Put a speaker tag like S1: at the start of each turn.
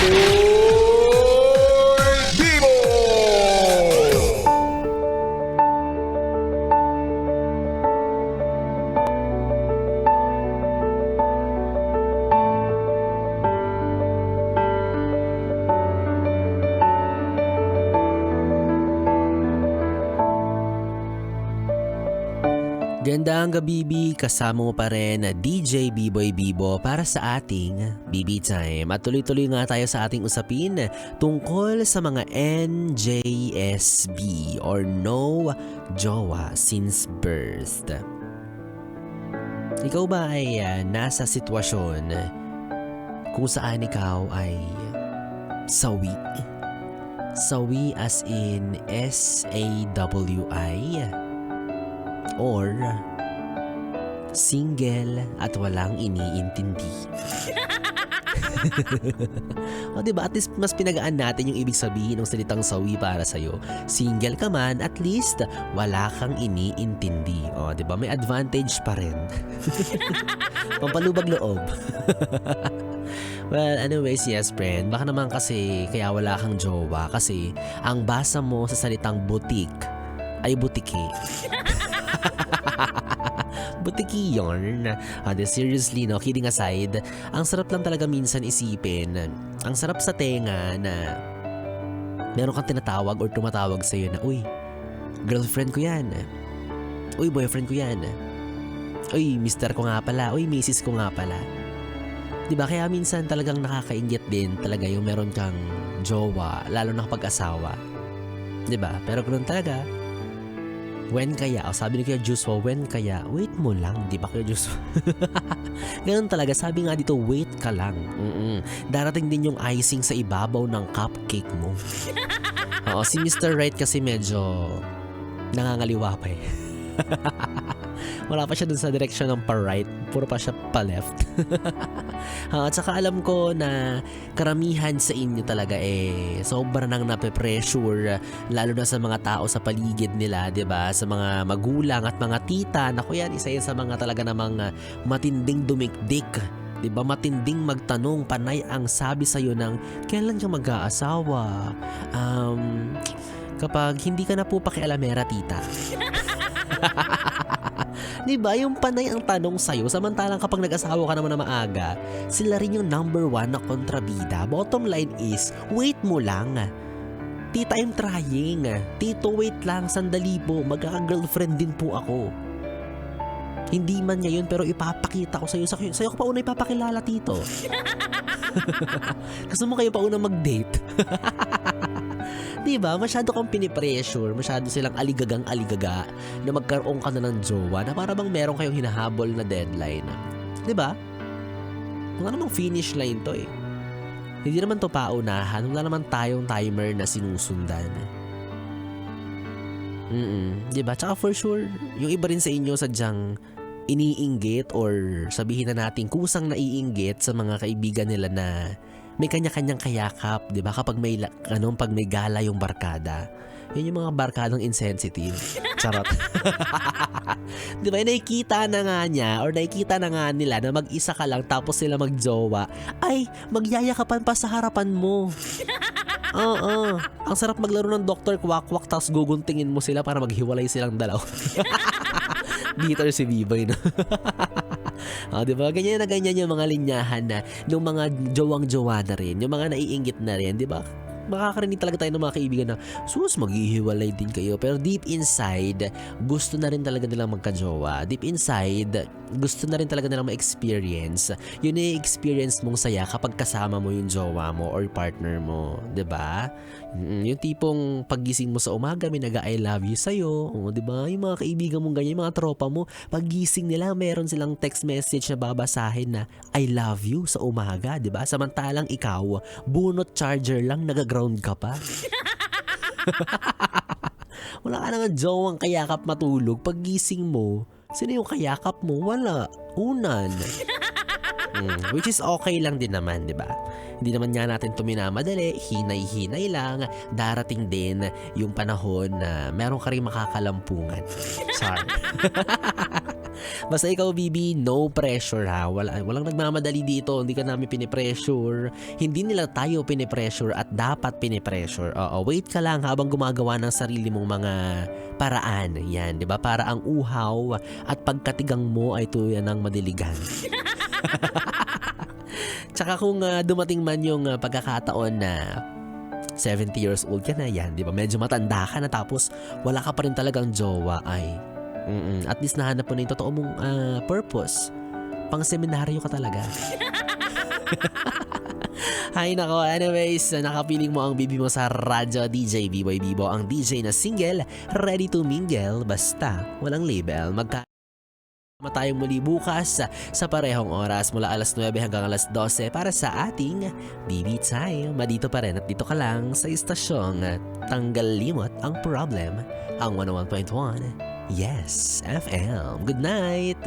S1: Bibo!
S2: Gandang gabi, Bibi. Kasama mo pa rin na DJ B-Boy Bibo para sa ating BB Time. At tuloy-tuloy nga tayo sa ating usapin tungkol sa mga NJSB or No Jowa Since Birth. Ikaw ba ay nasa sitwasyon kung saan ikaw ay sawi? Sawi as in S-A-W-I? Or single at walang iniintindi. O diba, at least mas pinagaan natin yung ibig sabihin ng salitang sawi para sa'yo. Single ka man, at least wala kang iniintindi. O diba, may advantage pa rin. Pampalubag loob. Well, anyways, yes friend, baka naman kasi kaya wala kang jowa kasi ang basa mo sa salitang butik ay butiki. Butiki yun. Seriously, no, kidding aside, ang sarap lang talaga minsan isipin. Ang sarap sa tenga na meron kang tinatawag or tumatawag sa'yo na, uy, girlfriend ko yan. Uy, boyfriend ko yan. Uy, mister ko nga pala. Uy, misis ko nga pala. Diba? Kaya minsan talagang nakakainggit din talaga yung meron kang jowa, lalo na kapag asawa. Diba? Pero ganoon talaga. When kaya? O sabi ni Kuya Joshua, when kaya? Wait mo lang, di ba Kuya Joshua? Ganun talaga, sabi nga dito, wait ka lang. Darating din yung icing sa ibabaw ng cupcake mo. Oo, si Mr. Right kasi medyo nangangaliwa pa eh. Wala pa siya dun sa direction ng pa-right, puro pa siya pa-left. At saka alam ko na karamihan sa inyo talaga sobra nang nape-pressure, lalo na sa mga tao sa paligid nila, 'di ba? Sa mga magulang at mga tita. Naku yan, isa yan sa mga talaga namang matinding dumikdik. 'Di ba? Matinding magtanong, panay ang sabi sa iyo ng kailan ka mag-aasawa? Kapag hindi ka na po pakialamera, tita. Diba? Yung panay ang tanong sa'yo, samantalang kapag nag-asawa ka naman na maaga, sila rin yung number 1 na kontrabida. Bottom line is, wait mo lang. Tita, I'm trying. Tito, wait lang, sandali po. Magkaka-girlfriend din po ako. Hindi man ngayon, pero ipapakita ko sa'yo. Sa'yo ko pa una ipapakilala, tito. Gusto mo kayo pa una mag-date? Diba? Masyado kang pinipressure, masyado silang aligagang-aligaga na magkaroon ka na ng jowa na para bang meron kayong hinahabol na deadline. Diba? Wala namang finish line to eh. Hindi naman to paunahan, wala naman tayong timer na sinusundan. Diba? Tsaka for sure, yung iba rin sa inyo sadyang iniinggit or sabihin na natin kusang naiinggit sa mga kaibigan nila na may kanya-kanyang kayakap, 'di ba? Kapag may pag may gala yung barkada. Yun yung mga barkadang insensitive. Charot. 'Di ba? Nakikita na nga niya or nakikita na nga nila na mag-isa ka lang tapos sila magjowa. Ay, magyayakapan pa sa harapan mo. Oo. Ang sarap maglaro ng Dr. Quack-Quack tapos guguntingin mo sila para maghiwalay silang dalaw. Bitter si Biboy, no? Diba? Ganyan na ganyan yung mga linyahan na yung mga jowang-jowa na rin, yung mga naiinggit na rin, diba? Makakarinig talaga tayo ng mga kaibigan na sus, maghihiwalay din kayo. Pero deep inside, gusto na rin talaga nilang magka-jowa. Deep inside, gusto na rin talaga nilang ma-experience. Yun yung experience mong saya kapag kasama mo yung jowa mo or partner mo. Diba? Yung tipong paggising mo sa umaga, may nag-I love you sa'yo. Diba? Yung mga kaibigan mong ganyan, yung mga tropa mo, paggising nila, meron silang text message na babasahin na I love you sa umaga. Diba? Samantalang ikaw, bunot charger lang, nag-ground ka pa. Wala ka nang jowang kayakap matulog. Paggising mo, sino yung kayakap mo? Wala. Unan. Which is okay lang din naman, di ba? Hindi naman nga natin ito minamadali, hinay-hinay lang. Darating din yung panahon na meron ka rin makakalampungan. Sorry. Basta ikaw, Bibi, no pressure ha. Walang nagmamadali dito. Hindi ka namin pinipressure. Hindi nila tayo pinipressure at dapat pinipressure. Oo, wait ka lang habang gumagawa ng sarili mong mga paraan. Yan, di ba? Para ang uhaw at pagkatigang mo ay tuyan ng madiligan. Tsaka kung dumating man yung pagkakataon na 70 years old ka na, yan, di ba? Medyo matanda ka na tapos wala ka pa rin talagang jowa ay at least nahanap mo na yung totoo mong purpose. Pang seminaryo ka talaga. Hay nako, anyways, nakapiling mo ang bibi mo sa radyo. DJ B-Boy Bibo, ang DJ na single, ready to mingle, basta walang label. Magkasama tayong muli bukas sa parehong oras mula alas 9 hanggang alas 12 para sa ating BB Time. Dito pa rin at dito ka lang sa istasyong tanggal limot ang problem, ang 101.1 Yes FM. Good night.